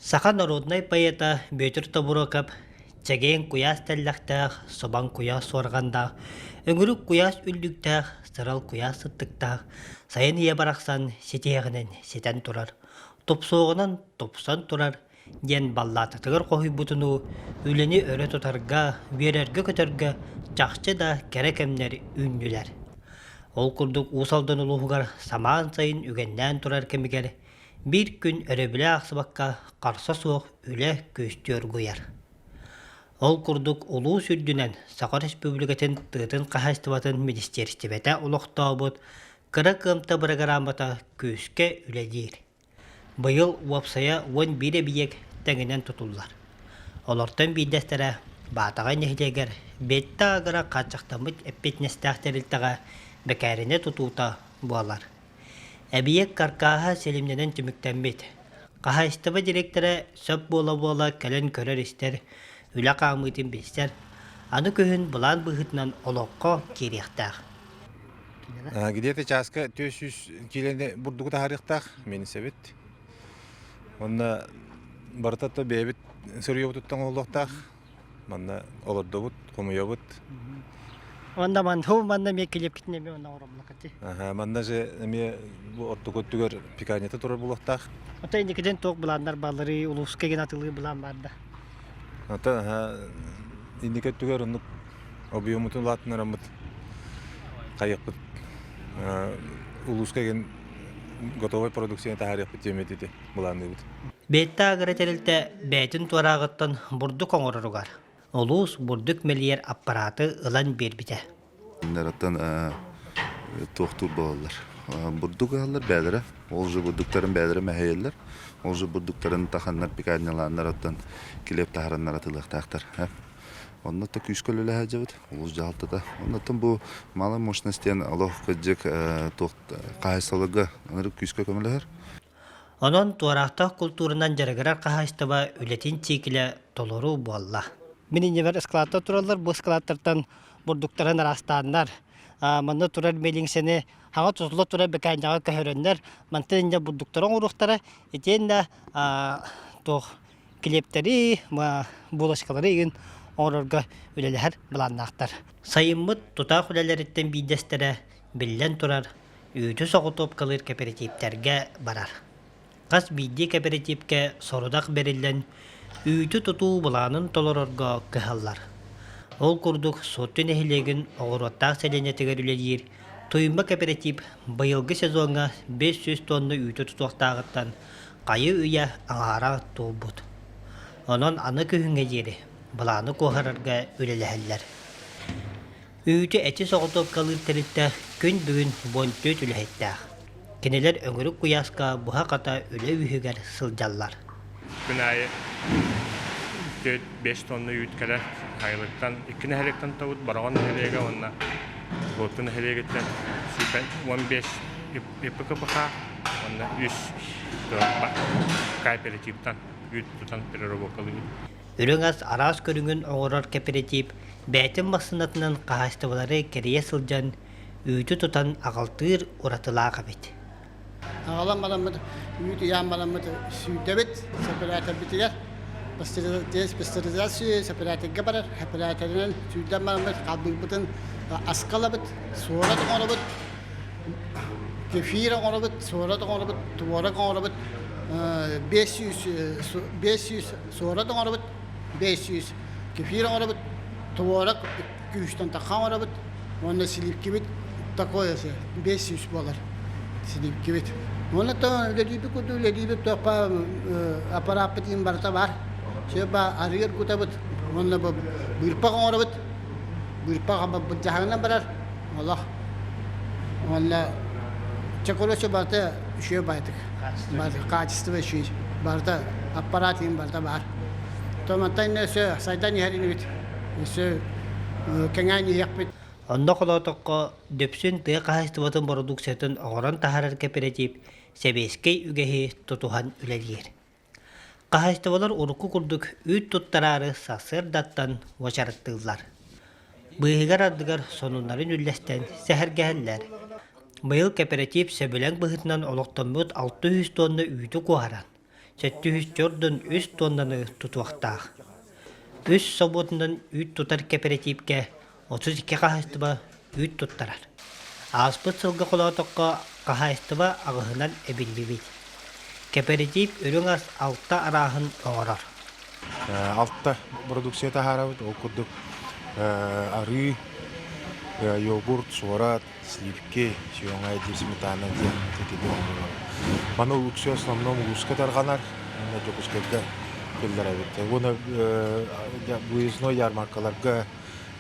Саха народной поэта Бөтір Тобурокап, чәгейін куяс тәлләқтәқ, собан куяс сорғандақ, өңірік куяс үлдіктәқ, сырал куяс сыттықтақ, сайын ие барақсан сетеғінен сетен тұрар, топсоғынан топсан тұрар, ден баллатытығыр қойы бұтыну, үліні өрі тұтарға, верергі көтіргі, жақшы да кәрекемнер үннілер. Ол күрдік усалдан ұлығығар саман сайын үгеннен тұрар кемігер, bir gün örebile aksıbakka qarsa soğuk üle köstüyor goyar. Ol kurduk ulu sürdünen Sakar Respublikatin tığıtın qahastivatın ministeristibete uluqta bud, kıra kımta bıragaramata köske üle deyir. Bayıl wapsaya 11 biyek tenginen tutullar. Olortan bidestere batağa nehleger, bette agara kaçaktamıt epetnestahtariltağa bekarine tututa bualar. Әбиек каркаха селимненен түміктенбет. Қаха истаба директора сөп бола-бола кәлін көрер істер, үлі қамытын бестер. Аны көхін бұлан бұғытынан олоққа керектақ. Где-то часка 300 килоны бурдугута харықтақ, мені себет. Онна бартатта бейбет сөрүйі бұтыттан олықтақ. Манна олырды бұт, құмыя бұт. Онда ху манда ме келеп кетнеме онда орамлы кәте. Манда же ме отты көттігер пиканеті тұрар бұлықтақ. Ота индекеден тоқ бұландар балары, улуска ген атылы бұлан барда. Ота индекеттігер ұнық объемытын латынар амыт қайық бұт. Улуска ген готовой продукцияны тағарық бұт темет ете бұланды бұт. Бетті ағыры тәрілті бәйтін туарағыттан бұрды қоңырыруғар. Олус бурдук мелиер аппараты ылан бербите. Нараттан тоқтур болалар. Бурдук алар бәдірі. Ол жы бурдуктарын бәдірі мәхейлер. Ол жы бурдуктарын таханнар пикадняланнар аттан келеп тахараннар атылық тақтар. Оннатта күшкөлі әжебіт. Ол жалтыда. Оннаттан бұл малы мощностен алох көджек қайсалығы аныры күшкө көмілер. Онон туарақтақ культурынан жарғырар қағайстыба үлетін текілі толыру болла. Менің невер эскалатта туралар, бұл эскалаттардан бурдуктарын арастандар. Манда турар мелиңсені, хаңа тұзылы турар бекайынжаға көхерендер. Манты инде бурдуктарын ұрықтары, етен де келептері, булашқалары еген оңырырға өлелер біланнақтар. Сайыммыт тұтақ өлелеріттен бейдестері білден турар, үйті соғытып қалыр кооперативтерге барар. Қас бейді кооперативке сорудақ берілден үйті тұту бұланын толырырға көхаллар. Ол күрдік соттын әхілеген оғыруаттақ сәленетігер үлелер, тойынба кооператив байылғы сезонға 500 тонны үйті тұтуқтағыттан қайы үйе аңғара тұл бұд. Онын аны көхінге жері бұланы қоғырырға үлеләхәллер. Үйті әті соғытып қалыр тәрітті күн бүгін 14 үләхеттәқ. Кенелер өңірік құясқа бұға қата үлі үйігер сылжаллар. Күн айы 5 тонны үйткәлі қайлықтан, 2 нәхелектен тауыд, бараған нәхелеге онына бұлты нәхелегеттен 15 епікі бұқа, онына 3 кооперативтан үйт тұтан перерабу қалығы. Үріңіз арас көріңін оңырар кооператив бәйтін басынатынан қағастывалары керие сылжан үйті тұтан ағалтыр ұратылаға бет. Ağalan malamıdı, büyüdü yan malamıdı, sürdebit, separatör bitiler. Pasteurizasyon, separatör geberer, separatörün sürdem malamıdı, kalbin bıtın, askala bit, sonra da ona bit, kefir ona bit, sonra da ona bit, tuvara ona bit, 500, sonra da ona bit, 500, kefir ona bit, tuvara 200'ten takan ona bit, onda silip gibi takoyası, 500 dolar. Silip gibi. Ona da ledibi kutu ledibi topa aparapetin barta var. Şeba arıyor kutabut. Ona bu birpak orabut. Birpak ama bujahana barar. Allah. Ona çikolata barta şey baytık. Barta kaçtı ve şey. Barta aparatin barta var. Tomatayın neyse saydan yerini bit. Neyse kengani yakbit. Онда қолатыққа дөпсін тұғы қағыстыватын продукциятын оғыран тахарар кооператив сәбескей үгехи тұтухан үлелер. Қағыстывалар ұрыққы күрдік үйт тұттарары сасыр даттан уашарықтығылар. Бұйығар ардығар сонунларын үлләстен сәхіргәлілер. Бұйыл кооператив сөбілен бұғытынан олықтан бұд 600 тонны үйті қуаран. 700 jordan 3 tonnаны tutuaqtaaq. Üs sobotundan 3 tutar kooperatивке 32 qahaystıba 3 tuttarar. Aspıt sılgı qolatoqqa qahaystıba ağıhınan ebillibit. Kooperativ ürün as 6 arahın oğrar. Altta продукция тахарабыт, ол курдук ары, йогурт, суорат, сливки, сүйоңай деп сметана деп тетеде. Мана улуксы основном улуска тарганар, мына жокускага келдер абит. Оны выездной ярмаркаларга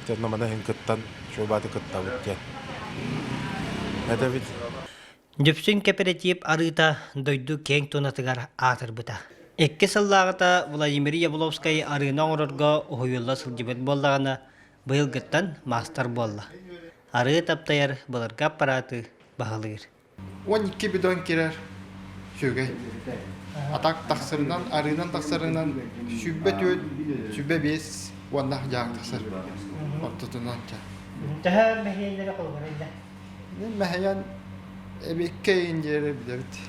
тетна мана хинкыттан шобаты кыттабыт. Это ведь Дөпсүн кооператив арыта дойду кең тонатыгар атырбыта. Экке сыллағыта Владимир Ябловскай арына оңырырға ойылла сылжыбет болдағына бұйылгыттан мастар болла. Ары таптайар бұлырға аппараты бағалығыр. 12 бидон керер шөгей. Атак тақсырынан, арынан тақсырынан сүббе төт, сүббе бес, оннақ жағы тақсыр. Оттутынан ка. Тәһә мәхейіндері қолғырында. Мен мәхейен әбекке енжері білебіт.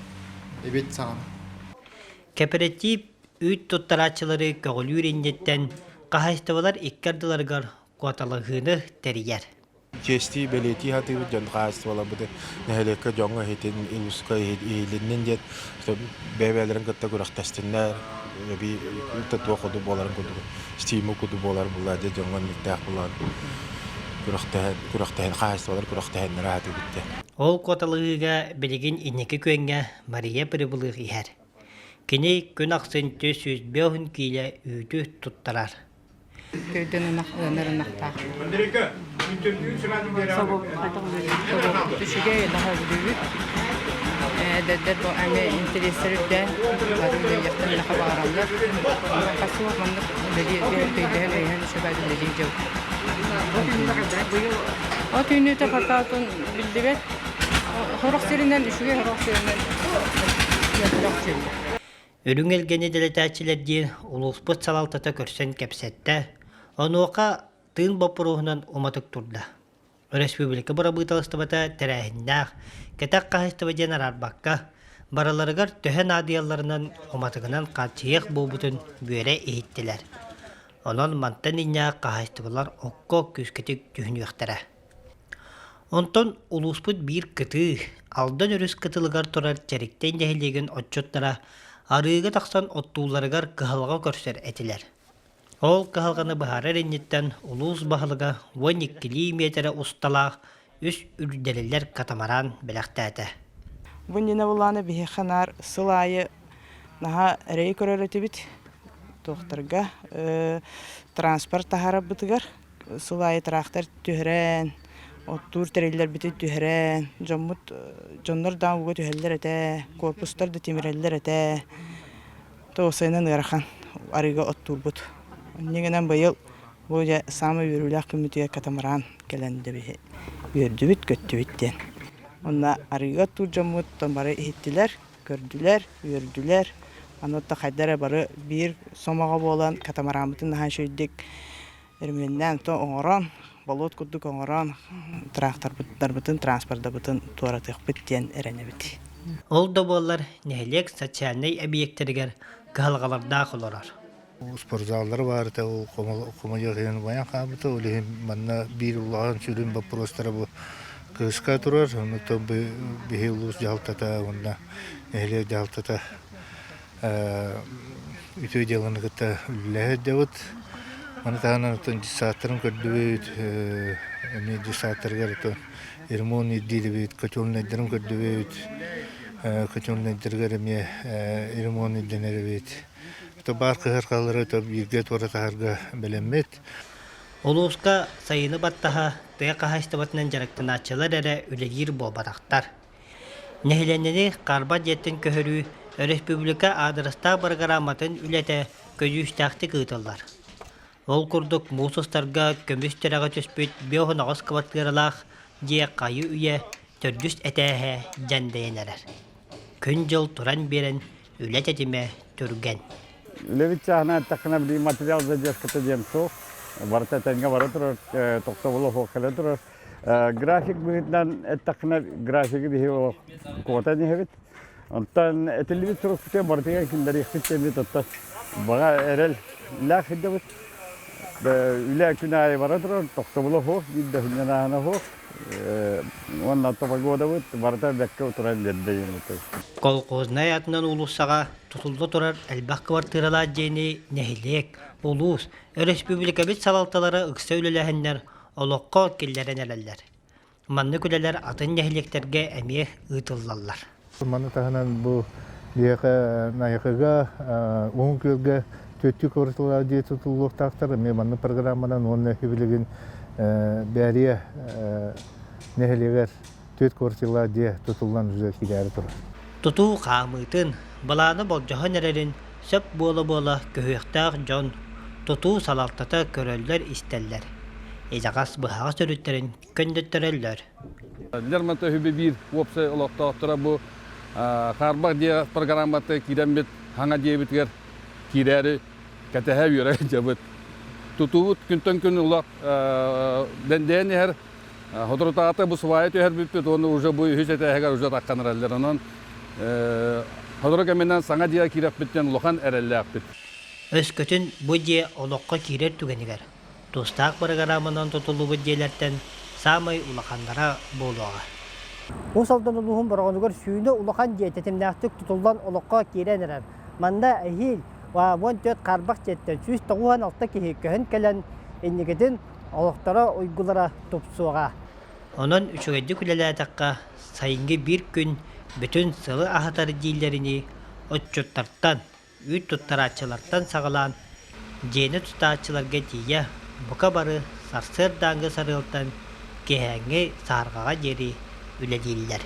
Әбет сағаны. Кооператив үйт туттарачылары көғілі үрендеттен қағайстывалар иккардыларғар қуаталығыны тәрияр. Чести белети хаты жан қастывала бұды нәхелекке жоңға хетін илуска ейліннен дед бәбәлерін күтті күрақтастындар би тұтуа құды боларын күді стиму күді болар бұла де жоңға мектақ бұлан күрақтайын қастывалар күрақтайынлары хаты бітті. Ол қуаталығыға білеген инекі көнге Мария Прибылық ихер. Кені күн ақсын 405 кейлі үйді тұттарар. Köyden nırnakta. Sabah düşüge daha büyük. Dediler bu ame interesleri de vardı yakın ne haberler. Kasıwa mandık dedi köyden yani şebabı dedi cevap. O tünü de patatın bildiler. Horakserinden düşüge horakserinden yapacak. Өрүң элгени делетачилерден улуспут салалтата көрсөн кепсетте, онуока тыын бопуруһунан уматык турда. Республика бурабыталыстыбата тәрәһиннәх, кетак кахыстыба денарар бакка, бараларыгар төһен адыялларынан уматыгынан качыйық болбутун бүре эйттилер. Онон мантан иннә кахыстыбалар окко күскетик түһүнүөхтәрә. Онтон улуспут бир кыты, алдан өрүс кытылыгар турар чәриктен дәһилеген отчоттара арыга тақсан оттууларыгар кыһалга көрсөр этилер. Ол кыһалганы бахарар инниттен улуус баһалыга 12 километр усталаах үс үрделелер катамаран беләхтәте. Бунина буланы биханар сылайы наха рей көрөрөтүбүт тохторга транспорт тахарап бытыгар сылайы трактор түһрән оттур тереллер бити түһрән жоммут жоннор даамга түһеллер эте корпустар да тимиреллер эте тоосайнан ырахан арыга оттурбут негенен быйыл бу самый үрүлак күмүтүгө катамаран келенде би үрдүбүт көттүбүттен онна арыга тур жоммут томбары иттилер көрдүлер үрдүлер анотта хайдара бары бир сомага болан катамаранбытын нахан шөйдик эрменнен то оңорон болот куддук оңорон трактор бутын транспорта бутын туаратык биттен эренебит. Ол да болар нәһелек социальный объекттергер кыһалгаларда холорар. Спортзалдар бар, это коммуникацион баян хабыты, улы манна бир улахан сүрүн вопростары бу кыска турар, оны то бихилус жалтата, онда нәһелек жалтата үтө деланы кыта үлләһе дәвыт. Мана тағынан ұтын дисааттарын көрдібейт, әме дисааттарғар ұтын ермон еддейдібейт, көтелнайдарын көрдібейт, көтелнайдырғар әме ермон едденерібейт. Ұты бар қығыр қалары ұты бірге туара тағырға білеммет. Улууска сайыны баттаха тыя кахастыбатынан жарыктын ачылар әрі үлегир болбатақтар. Нәһиленнени қарба жеттін көхөрүү республика адырыста баргараматын үлете көзүүстәхти кыытылар. Ол курдук мусустарга көмүстөрөгө түспүт биохоногос кыбаттыралах же кайы үйе төрдүс этээхе жандайнарар. Күн жыл туран берен үлет этиме түрген. Левичана такна бли материал за деската демсо. Варта тенга варатор токтоволо хокалатор. График битнан такна график бихо кота не хевит. Ondan etilibit sürüsüke barıtıya kimleri eksik tuttu. Bağa erel lak hiddet. Üle günahı vardır. Toktabula hoş, bir de hünnana hoş. Ondan tabagoda bit barıta bekle oturan derdeyim. Kolkozna yatından ulusağa tutuldu turar elbaq kvartiralar jeni nehilek, ulus, Respublika bit salaltalara ıksa ülelehender oloqqa killeren elerler. Manны küleler atın nehilekterge emiyeh ıtıllallar. Manı tahanan bu diyaka nayakaga on kölge töttü kortula diye tutuluk taktır. Manı programından onu hibiligin beriye nehiliger töt kortula diye tutulan üzeri gideri durur. Tutu qamıtın, balаны boljahan ererin söp bola köhüktağ jon, tutu salaltata köröller isteller. Ejagas bıhağı sörütlerin köndöttöröller. Lermanta hübe bir wopsa olaqtaqtıra bu Karbaq diye programmatı kirembet hanga diye bitger kireri katehe yöre jabet. Tutubut küntön gün ulaq den her hodrotata bu svayet her bipet onu uja bu hüsete hegar uja takkanırlar onun. Hodroka menden sana diye kirep bitten lokan ereller bit. Öskөtün bu diye oloqqa kirer tügeniger. Dostaq programından tutulu bu diyelerden samay ulaqandara boluğa. Bu saldan uluğun barağınıgar suyunda ulaqan diyetetimnaqtık tutuldan oloqqa kiren erer. Manda ahil ve 14 Karbaq jetten süs toğuhan altta kehekköhün kelen ennigetin oloqtara uygulara topsuğa. Onun üçüncü küleler takka sayıngi bir gün bütün sıvı ahatarı dillerini otçuttartan, üç tuttaraçılardan sağılan jeni tutaçılarga diye bu kabarı sarsır dangı sarıltan kehenge sargağa jeri üle diller.